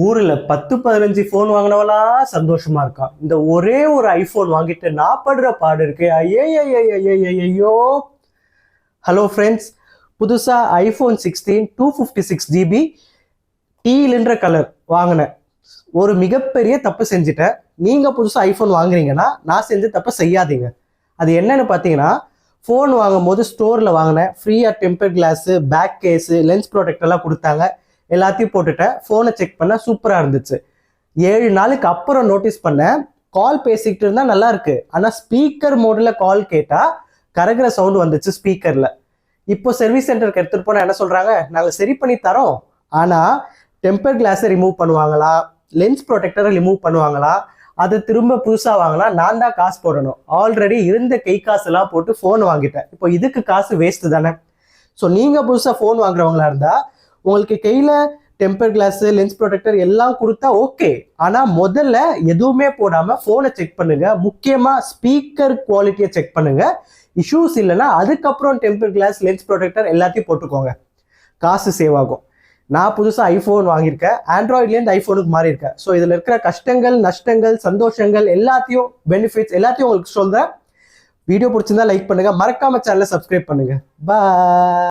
ஊர்ல 10-15 ஃபோன் வாங்கினவளா சந்தோஷமா இருக்கான். இந்த ஒரே ஒரு ஐபோன் வாங்கிட்டு நான் படுற பாடு இருக்கு. ஐயோ. ஹலோ ஃப்ரெண்ட்ஸ், புதுசா ஐபோன் 16 256 GB டீல்ன்ற கலர் வாங்கினேன். ஒரு மிகப்பெரிய தப்பு செஞ்சுட்டேன். நீங்க புதுசா ஐபோன் வாங்குறீங்கன்னா நான் செஞ்ச தப்பை செய்யாதீங்க. அது என்னன்னு பார்த்தீங்கன்னா, ஃபோன் வாங்கும் போது ஸ்டோர்ல வாங்கினேன். ஃப்ரீயா temper glass, back case, lens protect எல்லாம் கொடுத்தாங்க. எல்லாத்தையும் போட்டுட்டேன். ஃபோனை செக் பண்ண சூப்பராக இருந்துச்சு. 7 நாளுக்கு அப்புறம் நோட்டீஸ் பண்ணேன், கால் பேசிக்கிட்டு இருந்தால் நல்லா இருக்கு, ஆனால் ஸ்பீக்கர் மோடில் கால் கேட்டால் கரகிற சவுண்ட் வந்துச்சு ஸ்பீக்கரில். இப்போ சர்வீஸ் சென்டருக்கு எடுத்துகிட்டு போனால் என்ன சொல்கிறாங்க, நாங்கள் சரி பண்ணி தரோம், ஆனால் டெம்பர் கிளாஸை ரிமூவ் பண்ணுவாங்களா, லென்ஸ் ப்ரொடெக்டரை ரிமூவ் பண்ணுவாங்களா, அதை திரும்ப புதுசாக வாங்கினா நான் தான் காசு போடணும். ஆல்ரெடி இருந்த கை காசுலாம் போட்டு ஃபோன் வாங்கிட்டேன். இப்போ இதுக்கு காசு வேஸ்ட்டு தானே. ஸோ நீங்கள் புதுசாக ஃபோன் வாங்குறவங்களா இருந்தால் உங்களுக்கு கையில் டெம்பர் கிளாஸ், லென்ஸ் ப்ரொடெக்டர் எல்லாம் கொடுத்தா ஓகே, ஆனால் முதல்ல எதுவுமே போடாமல் ஃபோனை செக் பண்ணுங்க. முக்கியமாக ஸ்பீக்கர் குவாலிட்டியை செக் பண்ணுங்க. இஷ்யூஸ் இல்லைன்னா அதுக்கப்புறம் டெம்பர் கிளாஸ், லென்ஸ் ப்ரொடெக்டர் எல்லாத்தையும் போட்டுக்கோங்க. காசு சேவ் ஆகும். நான் புதுசாக ஐஃபோன் வாங்கியிருக்கேன். ஆண்ட்ராய்ட்லேருந்து ஐஃபோனுக்கு மாறி இருக்கேன். ஸோ இதில் இருக்கிற கஷ்டங்கள், நஷ்டங்கள், சந்தோஷங்கள் எல்லாத்தையும், பெனிஃபிட்ஸ் எல்லாத்தையும் உங்களுக்கு சொல்கிறேன். வீடியோ பிடிச்சிருந்தா லைக் பண்ணுங்க, மறக்காம சேனலை சப்ஸ்கிரைப் பண்ணுங்க. பாய்.